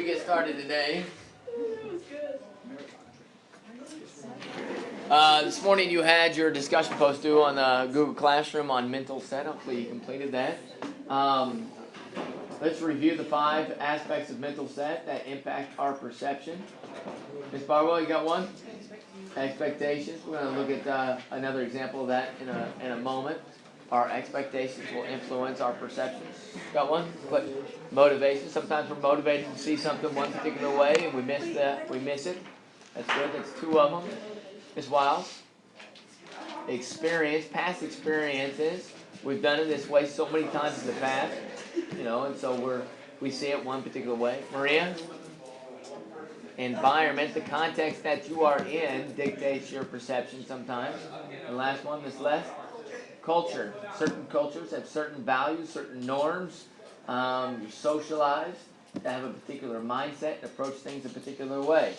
get started today. This morning you had your discussion post due on the Google Classroom on mental set. Hopefully you completed that. Let's review the 5 aspects of mental set that impact our perception. Ms. Barwell, you got one? Expectations. We're going to look at another example of that in a moment. Our expectations will influence our perceptions. Got one? What? Motivation. Sometimes we're motivated to see something one particular way and we miss it. That's good. That's 2 of them. Ms. Wiles. Experience. Past experiences. We've done it this way so many times in the past. And so we see it one particular way. Maria. Environment. The context that you are in dictates your perception sometimes. And last one, Ms. Les. Culture. Certain cultures have certain values, certain norms. You're socialized to have a particular mindset and approach things a particular way.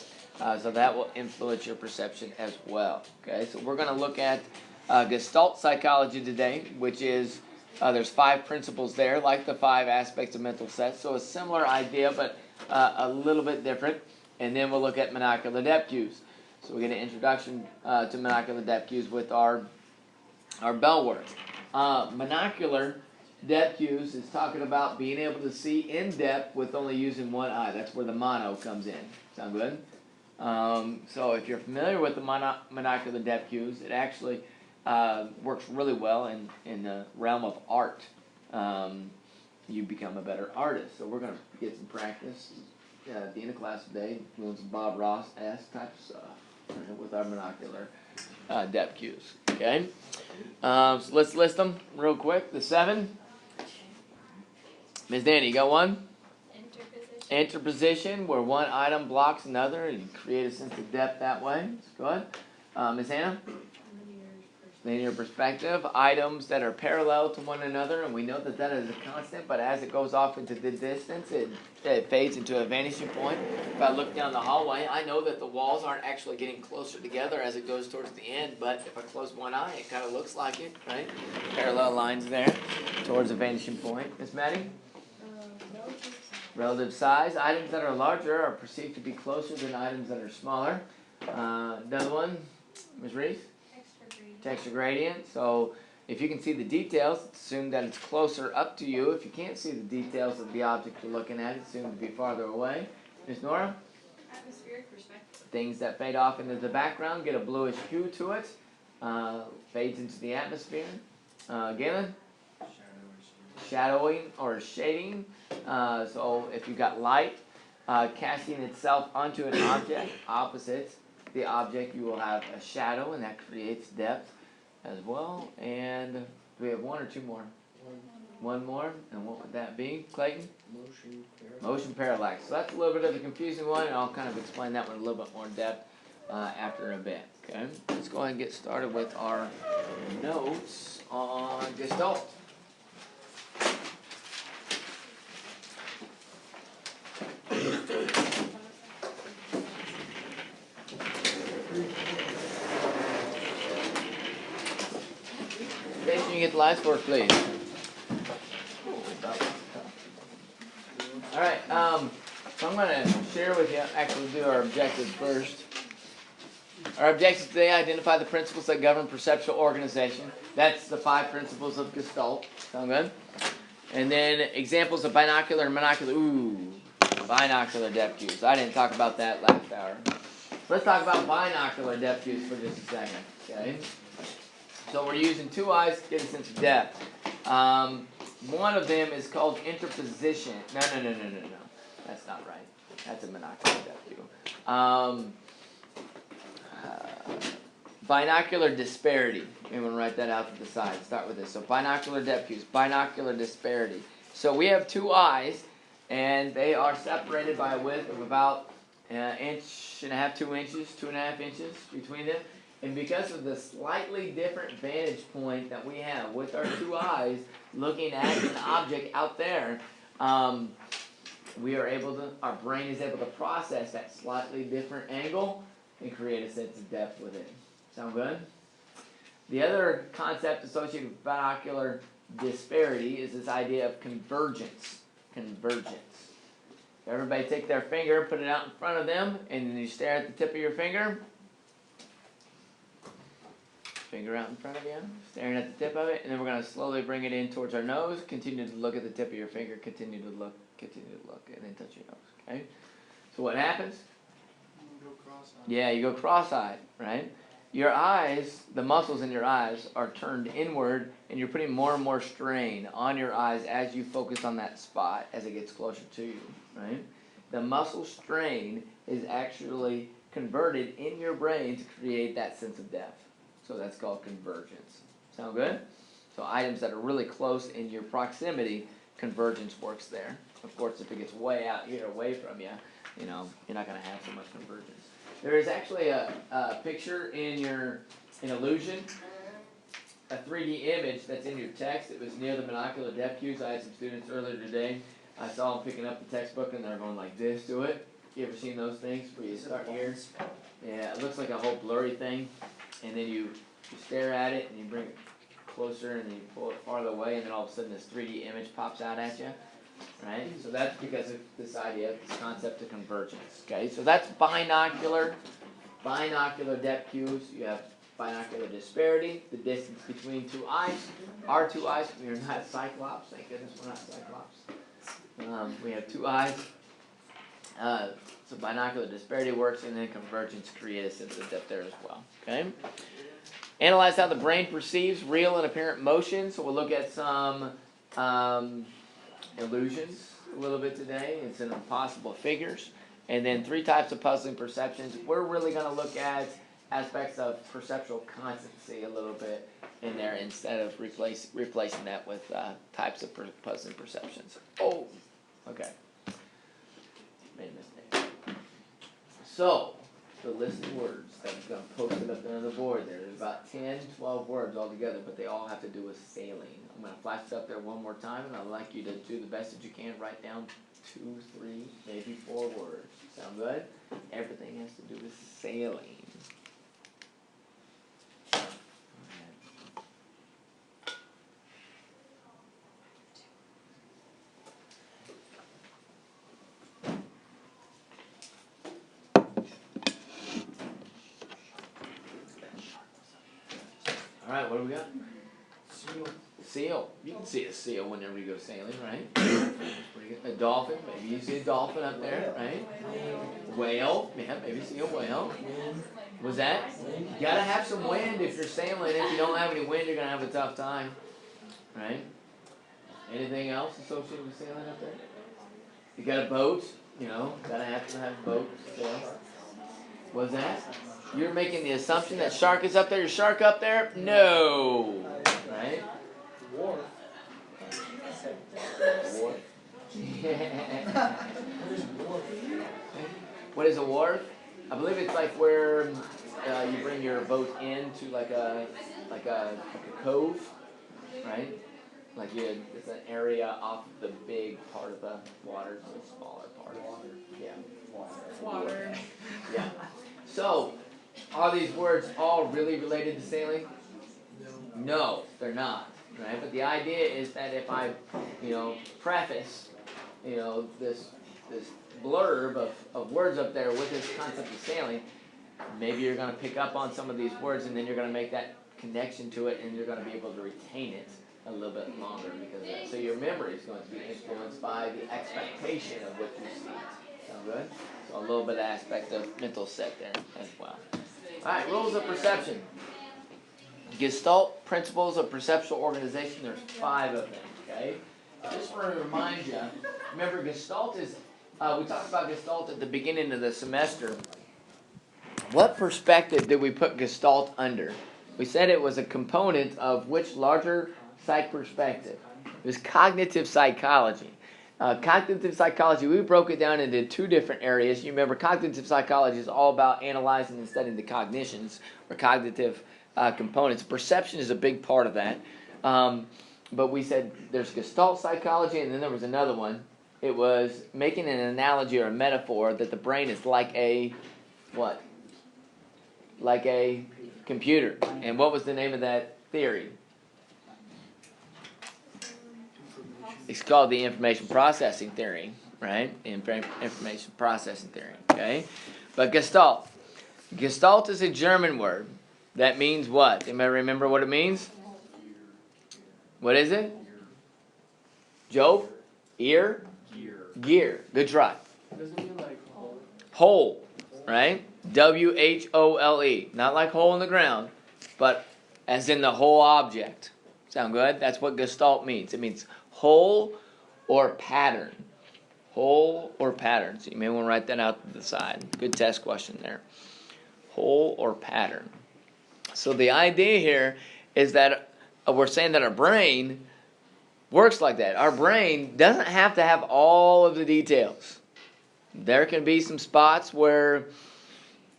So that will influence your perception as well. Okay, so we're going to look at Gestalt psychology today, which is, there's 5 principles there, like the 5 aspects of mental set. So a similar idea, but a little bit different. And then we'll look at monocular depth cues. So we get an introduction to monocular depth cues with our bell work. Monocular depth cues is talking about being able to see in depth with only using one eye. That's where the mono comes in. Sound good? So if you're familiar with the monocular depth cues, it actually works really well in the realm of art. You become a better artist. So we're going to get some practice at the end of class today, doing some Bob Ross-esque type of stuff with our monocular depth cues. Okay, so let's list them real quick. The 7. Ms. Danny, you got one? Interposition, where one item blocks another and create a sense of depth that way. Go ahead. Ms. Hannah? Linear perspective. Items that are parallel to one another, and we know that is a constant, but as it goes off into the distance, it fades into a vanishing point. If I look down the hallway, I know that the walls aren't actually getting closer together as it goes towards the end, but if I close one eye, it kind of looks like it, right? Parallel lines there towards a vanishing point. Ms. Maddie? Relative size. Items that are larger are perceived to be closer than items that are smaller. Another one, Ms. Reese? Texture gradient. So if you can see the details, assume that it's closer up to you. If you can't see the details of the object you're looking at, it's assumed to be farther away. Ms. Nora? Atmospheric perspective. Things that fade off into the background get a bluish hue to it. Fades into the atmosphere. Galen? Shadowing or shading. So if you've got light casting itself onto an object, opposite the object, you will have a shadow, and that creates depth as well. And do we have 1 or 2 more? One more. And what would that be, Clayton? Motion parallax. So that's a little bit of a confusing one, and I'll kind of explain that one a little bit more in depth after a bit. Okay, let's go ahead and get started with our notes on Gestalt. Can you get the lights work, please? All right. So I'm going to share with you. Actually, do our objectives first. Our objectives today: identify the principles that govern perceptual organization. That's the 5 principles of Gestalt. Sound good? And then examples of binocular and monocular. Binocular depth cues. I didn't talk about that last hour. Let's talk about binocular depth cues for just a second. Okay. So we're using 2 eyes to get a sense of depth. One of them is called interposition. No. That's not right. That's a monocular depth cue. Binocular disparity. I'm going to write that out to the side. Start with this. So binocular depth cues. Binocular disparity. So we have 2 eyes, and they are separated by a width of about 1.5 inches, 2 inches, 2.5 inches between them. And because of the slightly different vantage point that we have with our 2 eyes looking at an object out there, our brain is able to process that slightly different angle and create a sense of depth with it. Sound good? The other concept associated with binocular disparity is this idea of convergence. Everybody take their finger, put it out in front of them, and then you stare at the tip of your finger. Finger out in front of you, staring at the tip of it, and then we're going to slowly bring it in towards our nose. Continue to look at the tip of your finger. Continue to look, and then touch your nose. Okay? So what happens? You go cross-eyed. Yeah, you go cross-eyed, right? Your eyes, the muscles in your eyes are turned inward, and you're putting more and more strain on your eyes as you focus on that spot as it gets closer to you, right? The muscle strain is actually converted in your brain to create that sense of depth. So that's called convergence. Sound good? So items that are really close in your proximity, convergence works there. Of course, if it gets way out here, away from you, you're not going to have so much convergence. There is actually a picture in Illusion, a 3D image that's in your text. It was near the monocular depth cues. I had some students earlier today. I saw them picking up the textbook and they're going like this to it. You ever seen those things where you start here? Yeah, it looks like a whole blurry thing. And then you stare at it and you bring it closer and then you pull it farther away and then all of a sudden this 3D image pops out at you. Right? So that's because of this idea, this concept of convergence. Okay, so that's binocular depth cues. You have binocular disparity, the distance between two eyes. Our two eyes, we are not cyclops. Thank goodness we're not cyclops. We have two eyes. So binocular disparity works, and then convergence creates a sense of depth there as well. Okay. Analyze how the brain perceives real and apparent motion. So we'll look at some illusions a little bit today, and some impossible figures, and then 3 types of puzzling perceptions. We're really going to look at aspects of perceptual constancy a little bit in there instead of replacing that with types of puzzling perceptions. Oh, okay. Made a mistake. So, the list of words that I'm going to post it up there on the board there. There's about 10, 12 words altogether, but they all have to do with sailing. I'm going to flash it up there one more time, and I'd like you to do the best that you can. Write down 2, 3, maybe 4 words. Sound good? Everything has to do with sailing. All right, what do we got? Seal. You can see a seal whenever you go sailing, right? Pretty good. A dolphin. Maybe you see a dolphin up there, right? Whale. Yeah, maybe see a whale. Was that? You gotta have some wind if you're sailing. If you don't have any wind, you're gonna have a tough time, right? Anything else associated with sailing up there? You got a boat. Gotta have to have a boat. Yeah. Was that? You're making the assumption that shark is up there. Your shark up there? No. Right? Wharf. Wharf. What is a wharf? I believe it's like where you bring your boat into like a cove, right? Like it's an area off the big part of the water, so a smaller part. Water. Yeah. Water. Yeah. So, are these words all really related to sailing? No, they're not. Right? But the idea is that if I, preface, this blurb of words up there with this concept of sailing, maybe you're going to pick up on some of these words, and then you're going to make that connection to it, and you're going to be able to retain it a little bit longer because of that. So your memory is going to be influenced by the expectation of what you see. Sound good? So a little bit of aspect of mental set there as well. All right, rules of perception. Gestalt principles of perceptual organization. There's 5 of them. Okay. Just want to remind you. Remember, Gestalt is. We talked about Gestalt at the beginning of the semester. What perspective did we put Gestalt under? We said it was a component of which larger psych perspective? It was cognitive psychology. Cognitive psychology, we broke it down into 2 different areas. You remember, cognitive psychology is all about analyzing and studying the cognitions or cognitive components. Perception is a big part of that. But we said there's Gestalt psychology, and then there was another one. It was making an analogy or a metaphor that the brain is like a, what? Like a computer. And what was the name of that theory? It's called the information processing theory, right? Information processing theory, okay? But Gestalt. Gestalt is a German word that means what? Anybody remember what it means? What is it? Job? Ear? Gear. Good try. Doesn't mean like whole. Whole, right? W-H-O-L-E. Not like hole in the ground, but as in the whole object. Sound good? That's what Gestalt means. It means whole or pattern. Whole or pattern. So you may want to write that out to the side. Good test question there. Whole or pattern. So the idea here is that we're saying that our brain works like that. Our brain doesn't have to have all of the details. There can be some spots where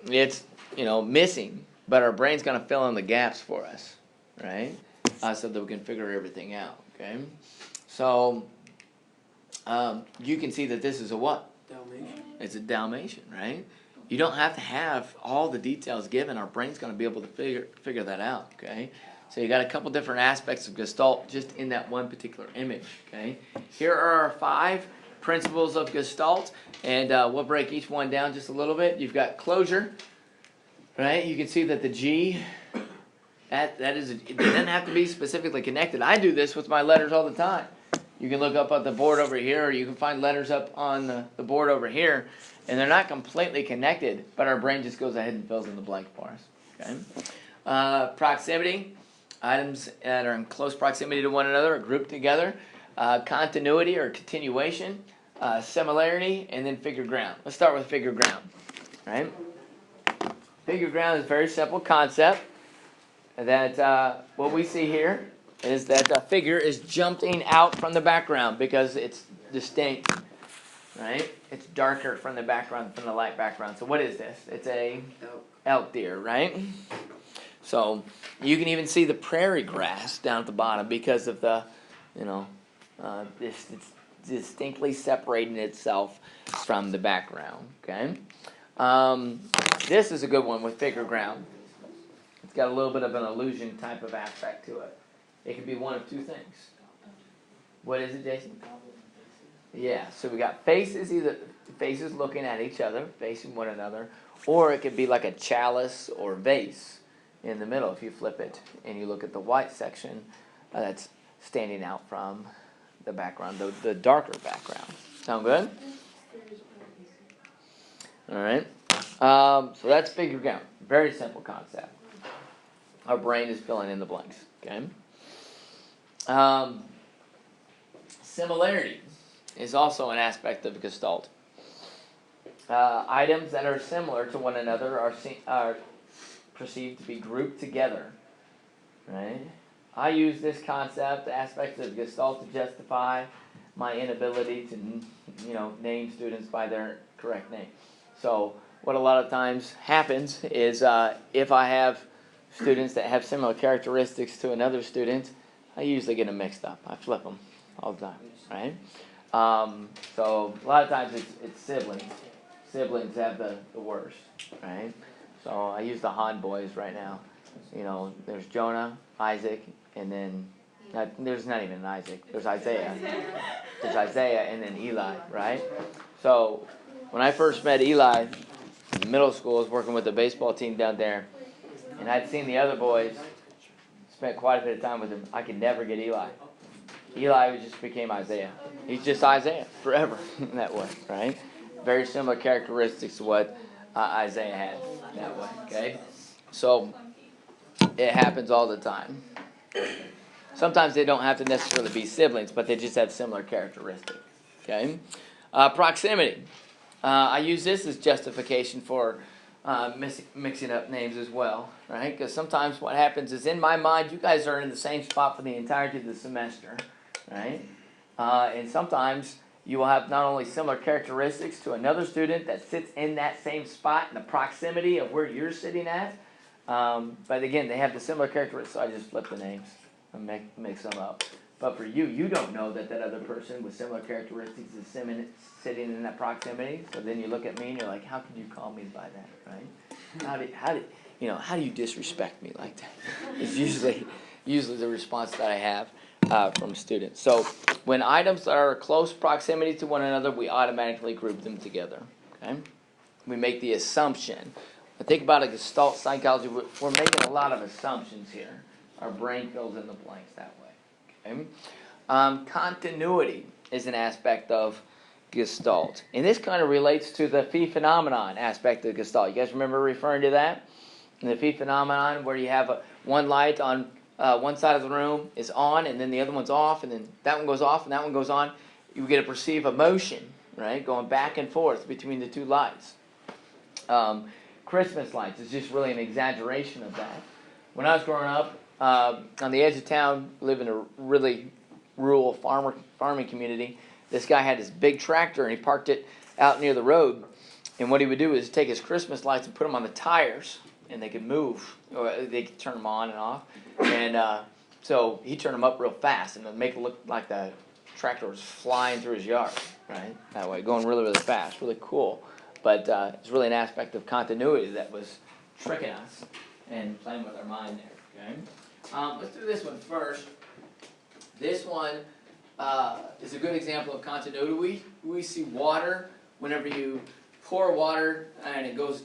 it's, missing, but our brain's going to fill in the gaps for us, right? So that we can figure everything out, okay? So you can see that this is a what? Dalmatian. It's a Dalmatian, right? You don't have to have all the details given. Our brain's going to be able to figure that out, okay? So you got a couple different aspects of Gestalt just in that one particular image, okay? Here are our 5 principles of Gestalt, and we'll break each one down just a little bit. You've got closure, right? You can see that the G, it doesn't have to be specifically connected. I do this with my letters all the time. You can look up at the board over here, or you can find letters up on the board over here, and they're not completely connected, but our brain just goes ahead and fills in the blank for us, okay? Proximity. Items that are in close proximity to one another are grouped together. Continuity or continuation, similarity, and then figure ground. Let's start with figure ground, right? Figure ground is a very simple concept that what we see here is that a figure is jumping out from the background because it's distinct, right? It's darker from the background, from the light background. So what is this? It's a elk deer, right? So you can even see the prairie grass down at the bottom because of the, it's distinctly separating itself from the background, okay? This is a good one with figure ground. It's got a little bit of an illusion type of aspect to it. It can be one of 2 things. What is it, Jason? Yeah, so we got faces, either faces looking at each other, facing one another, or it could be like a chalice or vase in the middle if you flip it and you look at the white section that's standing out from the background, the darker background. Sound good? All right. So that's figure ground. Very simple concept. Our brain is filling in the blanks. Okay. Similarity is also an aspect of Gestalt. Items that are similar to one another are perceived to be grouped together, right? I use this concept, aspect of Gestalt, to justify my inability to, name students by their correct name. So what a lot of times happens is if I have students that have similar characteristics to another student, I usually get them mixed up. I flip them all the time, right? So a lot of times it's siblings. Siblings have the worst, right? So I use the Han boys right now. There's Jonah, Isaac, and then there's not even an Isaac. There's Isaiah. There's Isaiah and then Eli, right? So when I first met Eli in middle school, I was working with the baseball team down there, and I'd seen the other boys, spent quite a bit of time with him. I could never get Eli. Eli just became Isaiah. He's just Isaiah forever in that way, right? Very similar characteristics to what Isaiah had that way, okay? So it happens all the time. Sometimes they don't have to necessarily be siblings, but they just have similar characteristics, okay? Proximity. I use this as justification for mixing up names as well, right? Because sometimes what happens is, in my mind, you guys are in the same spot for the entirety of the semester, right? And sometimes you will have not only similar characteristics to another student that sits in that same spot in the proximity of where you're sitting at, but again, they have the similar characteristics, so I just flip the names and mix them up. But for you, you don't know that other person with similar characteristics is sitting in that proximity. So then you look at me and you're like, how could you call me by that, right? How do you disrespect me like that? It's usually the response that I have from students. So when items are close proximity to one another, we automatically group them together. Okay? We make the assumption. Think about a Gestalt psychology. We're making a lot of assumptions here. Our brain fills in the blanks that way. Okay? Continuity is an aspect of Gestalt. And this kind of relates to the phi phenomenon aspect of Gestalt. You guys remember referring to that? In the phi phenomenon, where you have one light on one side of the room is on, and then the other one's off, and then that one goes off, and that one goes on. You get to perceive a motion, right, going back and forth between the two lights. Christmas lights is just really an exaggeration of that. When I was growing up, on the edge of town, lived in a really rural farming community. This guy had this big tractor, and he parked it out near the road. And what he would do is take his Christmas lights and put them on the tires, and they could move, or they could turn them on and off. And so he turned them up real fast, and it would make it look like the tractor was flying through his yard, right? That way, going really, really fast, really cool. But it's really an aspect of continuity that was tricking us and playing with our mind there. Okay, let's do this one first. This one is a good example of continuity. We see water whenever you pour water and it goes,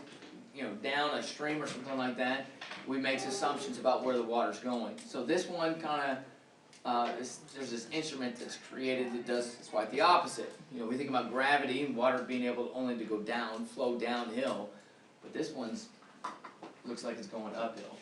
down a stream or something like that. We make assumptions about where the water's going. So this one kind of there's this instrument that's created that does quite the opposite. We think about gravity and water being able only to go down, flow downhill, but this one's looks like it's going uphill.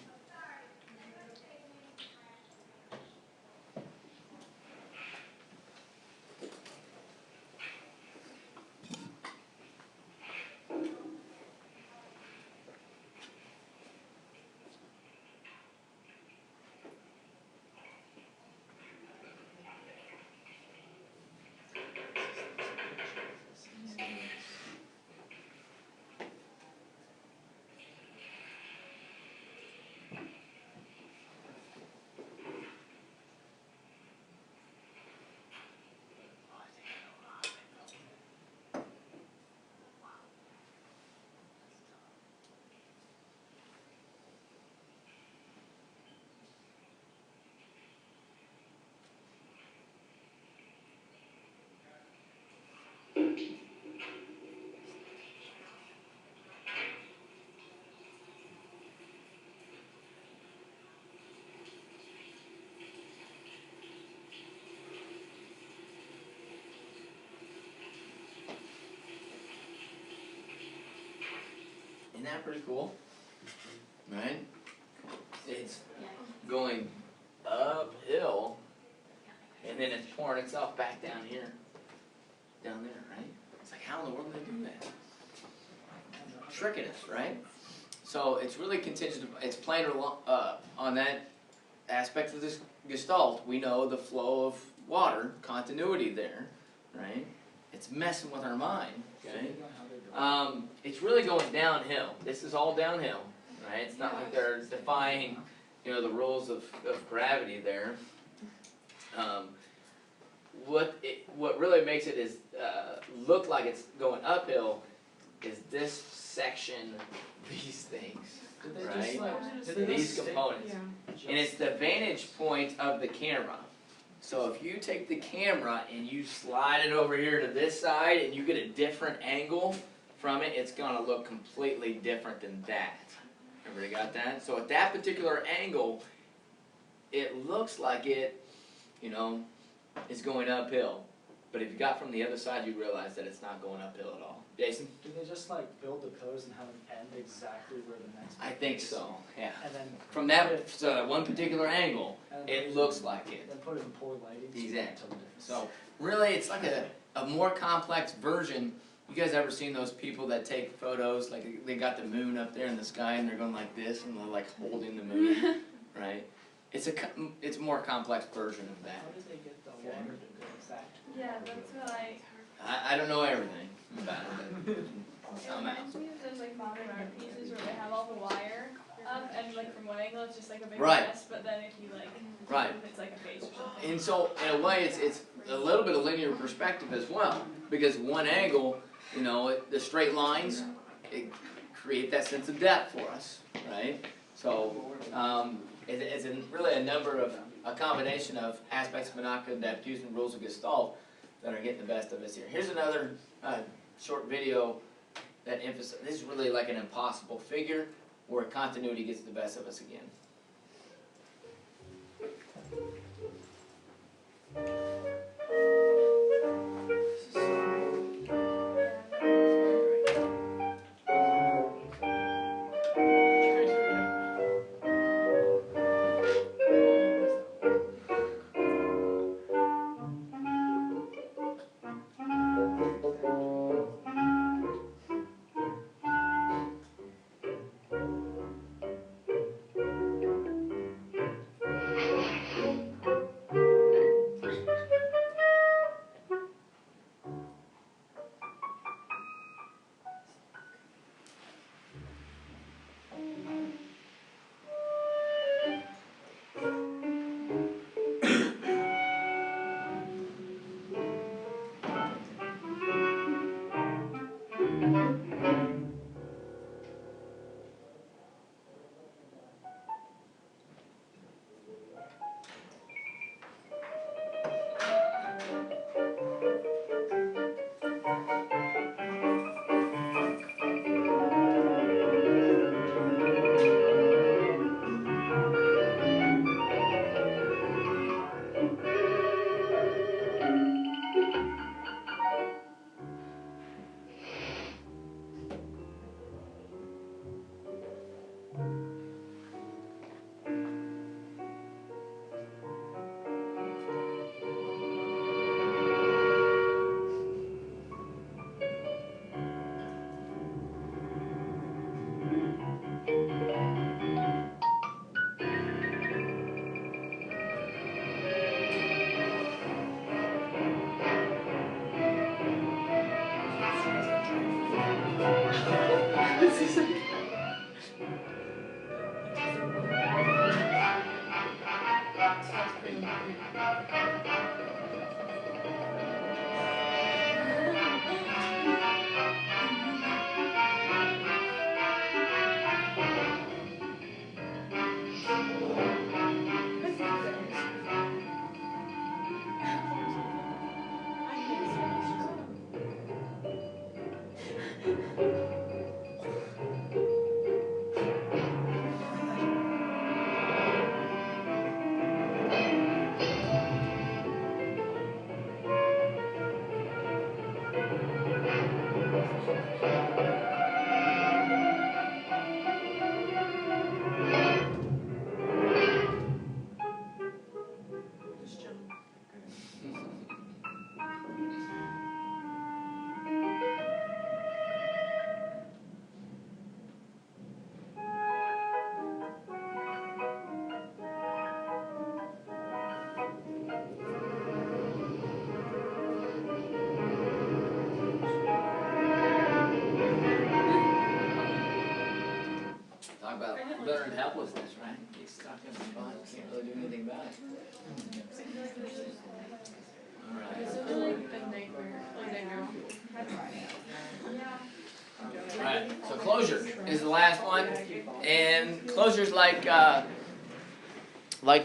Isn't that pretty cool? Right? It's going uphill, and then it's pouring itself back down here. Down there, right? It's like, how in the world do they do that? Tricking us, right? So it's really contingent, it's playing on that aspect of this Gestalt. We know the flow of water, continuity there, right? It's messing with our mind, okay? It's really going downhill. This is all downhill, right? It's not like they're defying, the rules of gravity there. What really makes it is look like it's going uphill is this section, these things, right? These components, and it's the vantage point of the camera. So if you take the camera and you slide it over here to this side, and you get a different angle from it, it's going to look completely different than that. Everybody got that? So at that particular angle, it looks like it, is going uphill. But if you got from the other side, you realize that it's not going uphill at all. Jason? Do they just build the pillars and have them end exactly where the next I think so, yeah. And then from that one particular angle, it looks like it. Then put it in poor lighting. Exactly. So really, it's like a more complex version. You guys ever seen those people that take photos, like they got the moon up there in the sky and they're going like this and they're holding the moon, right? It's a more complex version of that. How did they get the water to go exactly? Yeah, that's what I don't know everything about it. it reminds me of those modern art pieces where they have all the wire up and from one angle it's just a big mess, but then if you right. it's like a face or something. And so in a way it's a little bit of linear perspective as well, because one angle, the straight lines, it create that sense of depth for us, right? So it's really a number of a combination of aspects of monocular depth using rules of Gestalt that are getting the best of us here. Here's another short video that emphasizes, this is really like an impossible figure where continuity gets the best of us again. Talk about learned helplessness, right? He's stuck in the spot, can't really do anything about it. Alright, so closure is the last one, and closure's like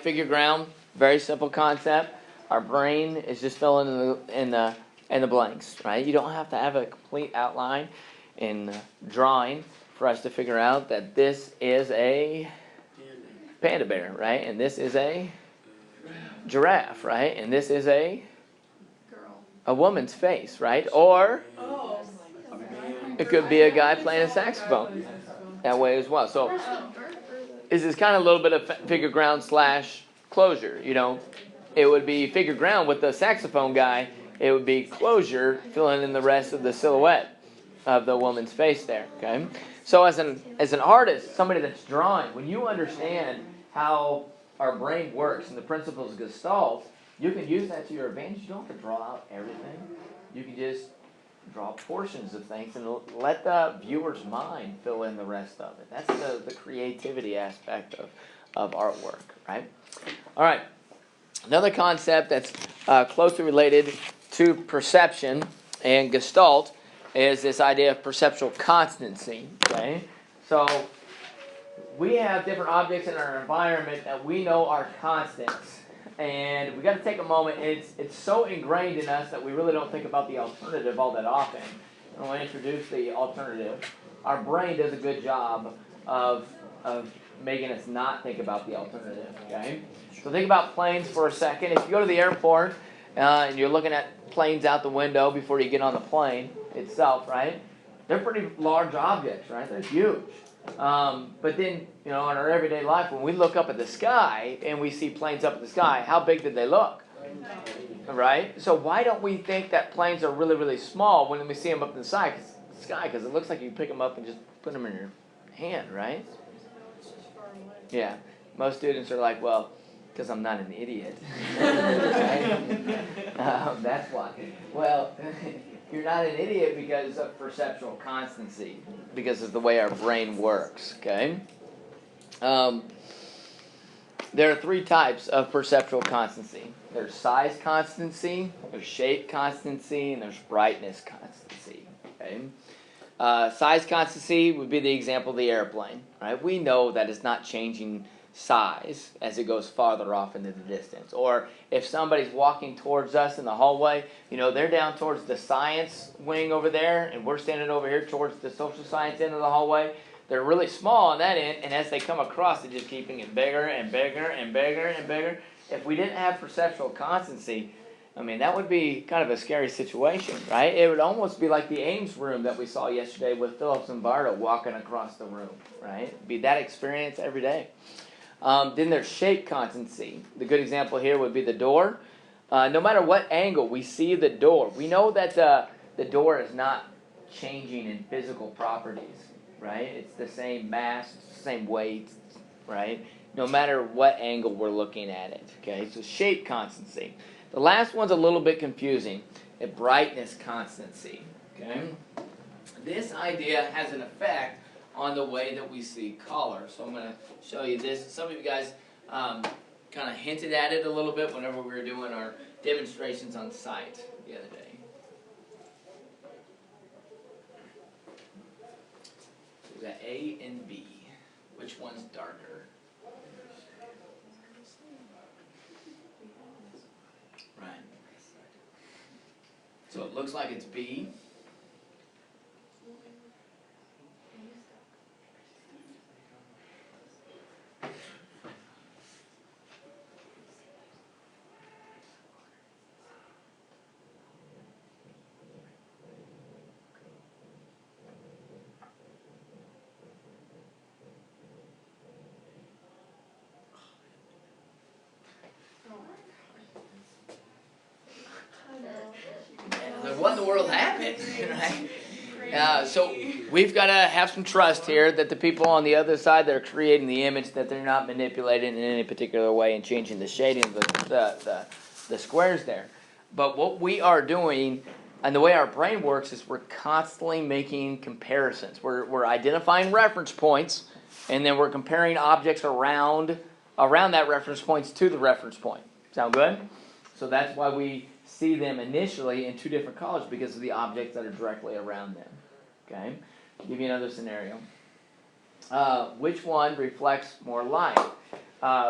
figure ground, very simple concept. Our brain is just filling in the blanks, right? You don't have to have a complete outline in drawing for us to figure out that this is a panda bear, right? And this is a giraffe, right? And this is a woman's face, right? Or it could be a guy playing a saxophone that way as well. So this is kind of a little bit of figure ground / closure. You know, it would be figure ground with the saxophone guy. It would be closure filling in the rest of the silhouette of the woman's face there. Okay. So as an artist, somebody that's drawing, when you understand how our brain works and the principles of Gestalt, you can use that to your advantage. You don't have to draw out everything. You can just draw portions of things and let the viewer's mind fill in the rest of it. That's the creativity aspect of artwork, right? All right. Another concept that's closely related to perception and Gestalt is this idea of perceptual constancy, okay? So we have different objects in our environment that we know are constants, And we got to take a moment. It's so ingrained in us that we really don't think about the alternative all that often. And I want to introduce the alternative. Our brain does a good job of making us not think about the alternative. Okay, so think about planes for a second. If you go to the airport and you're looking at planes out the window before you get on the plane itself, right? They're pretty large objects, right? They're huge. But then, in our everyday life, when we look up at the sky and we see planes up at the sky, how big did they look? Right? So why don't we think that planes are really, really small when we see them up in the sky? Because it looks like you pick them up and just put them in your hand, right? Yeah. Most students are like, well, because I'm not an idiot. That's why. Well, you're not an idiot because of perceptual constancy, because of the way our brain works, okay? There are three types of perceptual constancy. There's size constancy, there's shape constancy, and there's brightness constancy, okay? Size constancy would be the example of the airplane, right? We know that it's not changing size as it goes farther off into the distance. Or if somebody's walking towards us in the hallway, they're down towards the science wing over there, and we're standing over here towards the social science end of the hallway. They're really small on that end, and as they come across, they're just keeping it bigger and bigger and bigger and bigger. If we didn't have perceptual constancy, that would be kind of a scary situation, right? It would almost be like the Ames room that we saw yesterday with Phillips and Bardo walking across the room, right? It'd be that experience every day. Then there's shape constancy. The good example here would be the door. No matter what angle we see the door, we know that the door is not changing in physical properties, right? It's the same mass, it's the same weight, right? No matter what angle we're looking at it, okay? So shape constancy. The last one's a little bit confusing. A brightness constancy, okay? This idea has an effect on the way that we see color. So I'm going to show you this. Some of you guys kind of hinted at it a little bit whenever we were doing our demonstrations on site the other day. We got A and B. Which one's darker? Right. So it looks like it's B. What in the world happened? Right? So we've got to have some trust here that the people on the other side that are creating the image, that they're not manipulating in any particular way and changing the shading of the squares there. But what we are doing, and the way our brain works, is we're constantly making comparisons. We're identifying reference points, and then we're comparing objects around that reference points to the reference point. Sound good? So that's why we see them initially in two different colors, because of the objects that are directly around them. Okay? I'll give you another scenario. Which one reflects more light?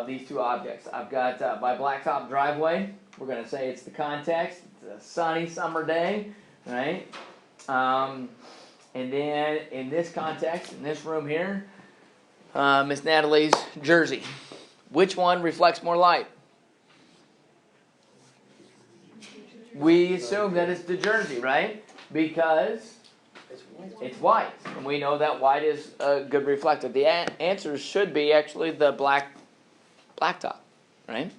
These two objects. I've got my blacktop driveway. We're going to say it's the context. It's a sunny summer day, right? And then in this context, in this room here, Miss Natalie's jersey. Which one reflects more light? We assume that it's the jersey, right? Because it's white. And we know that white is a good reflector. The answer should be actually the blacktop, right?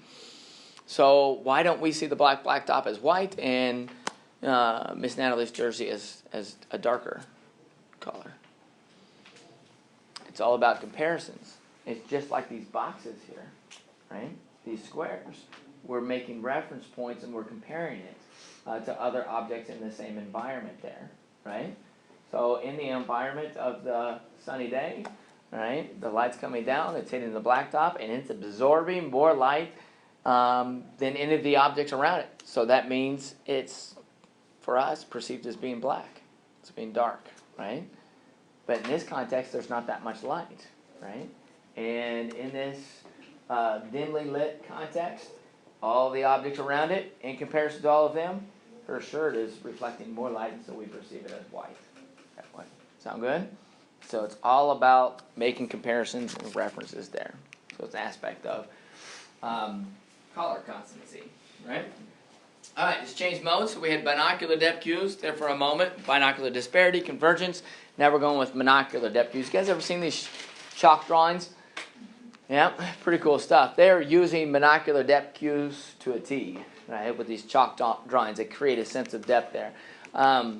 So why don't we see the blacktop as white and Miss Natalie's jersey as a darker color? It's all about comparisons. It's just like these boxes here, right? These squares. We're making reference points and we're comparing it to other objects in the same environment there, right? So in the environment of the sunny day, right, the light's coming down, it's hitting the blacktop, and it's absorbing more light than any of the objects around it. So that means it's, for us, perceived as being black. It's being dark, right? But in this context, there's not that much light, right? And in this dimly lit context, all the objects around it in comparison to all of them, her shirt is reflecting more light, and so we perceive it as white. That way. Sound good? So it's all about making comparisons and references there. So it's an aspect of color constancy, right? All right, let's change modes. So we had binocular depth cues there for a moment. Binocular disparity, convergence. Now we're going with monocular depth cues. You guys ever seen these chalk drawings? Yeah, pretty cool stuff. They're using monocular depth cues to a T, right? With these chalk drawings, they create a sense of depth there. I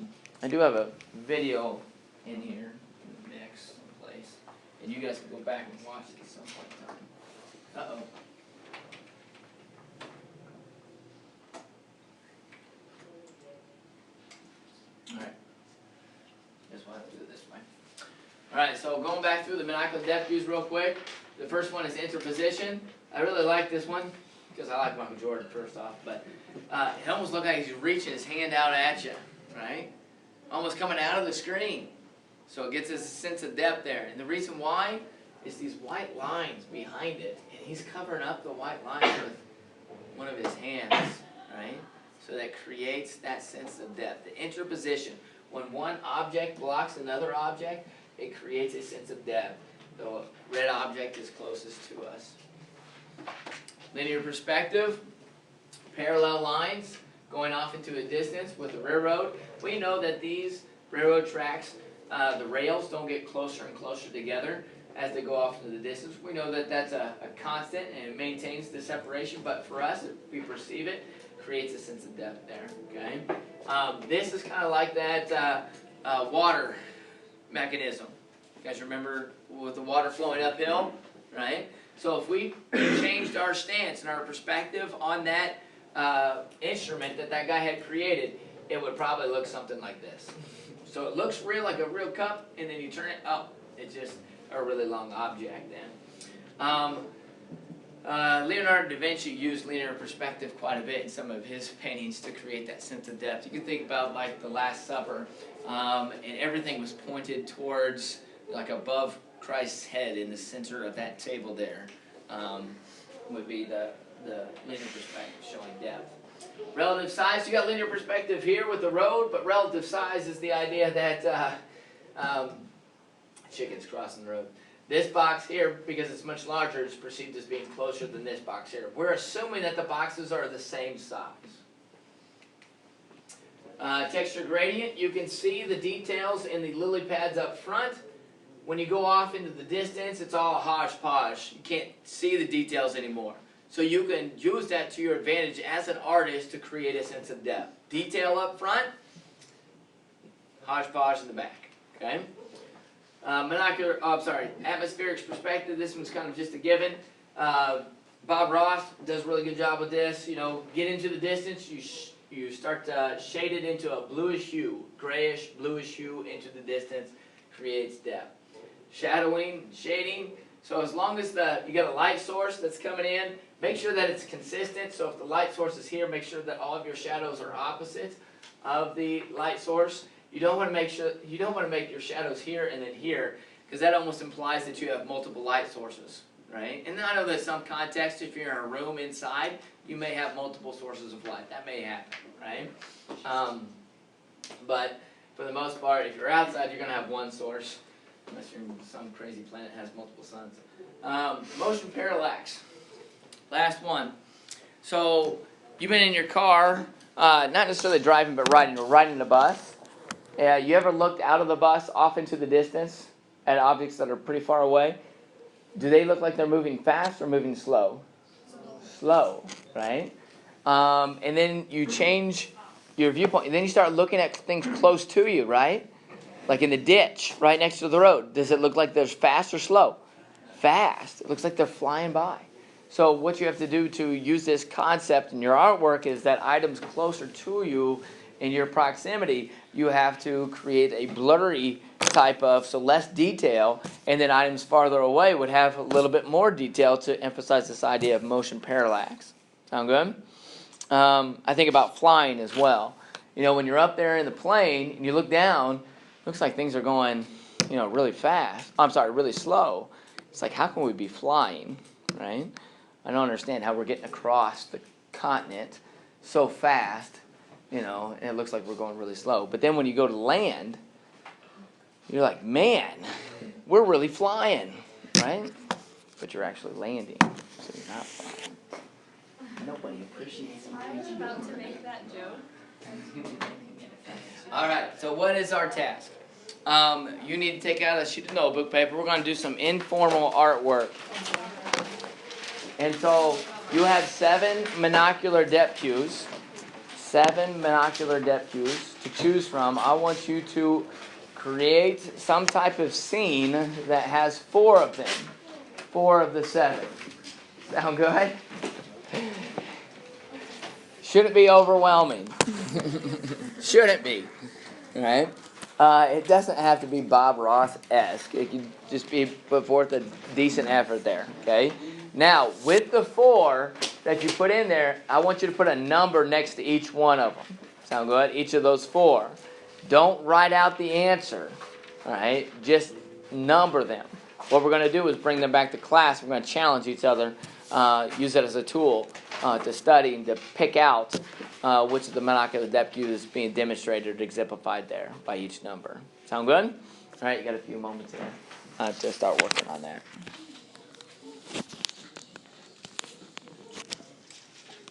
do have a video in here, in the next place, and you guys can go back and watch it at some point in time. Uh-oh. Alright. Just want to do it this way. Alright, so going back through the monocular depth cues real quick. The first one is interposition. I really like this one because I like Michael Jordan first off, but it almost looks like he's reaching his hand out at you, right? Almost coming out of the screen. So it gets us a sense of depth there. And the reason why is these white lines behind it, and he's covering up the white lines with one of his hands, right? So that creates that sense of depth. The interposition. When one object blocks another object, it creates a sense of depth. The red object is closest to us. Linear perspective, parallel lines going off into a distance with the railroad. We know that these railroad tracks, the rails don't get closer and closer together as they go off into the distance. We know that that's a constant and it maintains the separation, but for us, if we perceive it, creates a sense of depth there, okay? This is kind of like that water mechanism. You guys remember with the water flowing uphill, right? So if we changed our stance and our perspective on that instrument that guy had created, it would probably look something like this. So it looks real, like a real cup, and then you turn it up. It's just a really long object then. Leonardo da Vinci used linear perspective quite a bit in some of his paintings to create that sense of depth. You can think about like the Last Supper, and everything was pointed towards, like above Christ's head in the center of that table there, would be the linear perspective showing depth. Relative size, you got linear perspective here with the road, but relative size is the idea that chickens crossing the road. This box here, because it's much larger, is perceived as being closer than this box here. We're assuming that the boxes are the same size. Texture gradient, you can see the details in the lily pads up front. When you go off into the distance, it's all hodgepodge. You can't see the details anymore. So you can use that to your advantage as an artist to create a sense of depth. Detail up front, hodgepodge in the back. Okay? Atmospheric perspective, this one's kind of just a given. Bob Ross does a really good job with this. You know, get into the distance, you start to shade it into a bluish hue, grayish, bluish hue into the distance, creates depth. Shadowing, shading, so as long as you got a light source that's coming in, make sure that it's consistent. So if the light source is here, make sure that all of your shadows are opposite of the light source. You don't want to make your shadows here and then here, because that almost implies that you have multiple light sources, right? And I know that some context, if you're in a room inside, you may have multiple sources of light. That may happen, right? But for the most part, if you're outside, you're going to have one source, unless you're in some crazy planet that has multiple suns. Motion parallax. Last one. So you've been in your car, not necessarily driving, but riding the bus. You ever looked out of the bus off into the distance at objects that are pretty far away? Do they look like they're moving fast or moving slow? Slow, right? And then you change your viewpoint, and then you start looking at things close to you, right? Like in the ditch, right next to the road. Does it look like there's fast or slow? Fast. It looks like they're flying by. So what you have to do to use this concept in your artwork is that items closer to you in your proximity, you have to create a blurry type of, so less detail, and then items farther away would have a little bit more detail to emphasize this idea of motion parallax. Sound good? I think about flying as well. You know, when you're up there in the plane and you look down, looks like things are going, really fast. Really slow. It's like, how can we be flying, right? I don't understand how we're getting across the continent so fast, and it looks like we're going really slow. But then when you go to land, you're like, man, we're really flying, right? But you're actually landing, so you're not flying. Nobody appreciates it. I was about to make that joke. All right, so what is our task? You need to take out a sheet of notebook paper. We're going to do some informal artwork. And so you have 7 monocular depth cues. 7 monocular depth cues to choose from. I want you to create some type of scene that has 4 of them. 4 of the 7. Sound good? Shouldn't be overwhelming. Shouldn't be. Right? It doesn't have to be Bob Ross-esque. It can just be put forth a decent effort there. Okay? Now, with the 4 that you put in there, I want you to put a number next to each one of them. Sound good? Each of those 4. Don't write out the answer. All right? Just number them. What we're going to do is bring them back to class. We're going to challenge each other. Use it as a tool to study and to pick out which of the monocular depth cues is being demonstrated or exemplified there by each number. Sound good? All right, you got a few moments here to start working on that.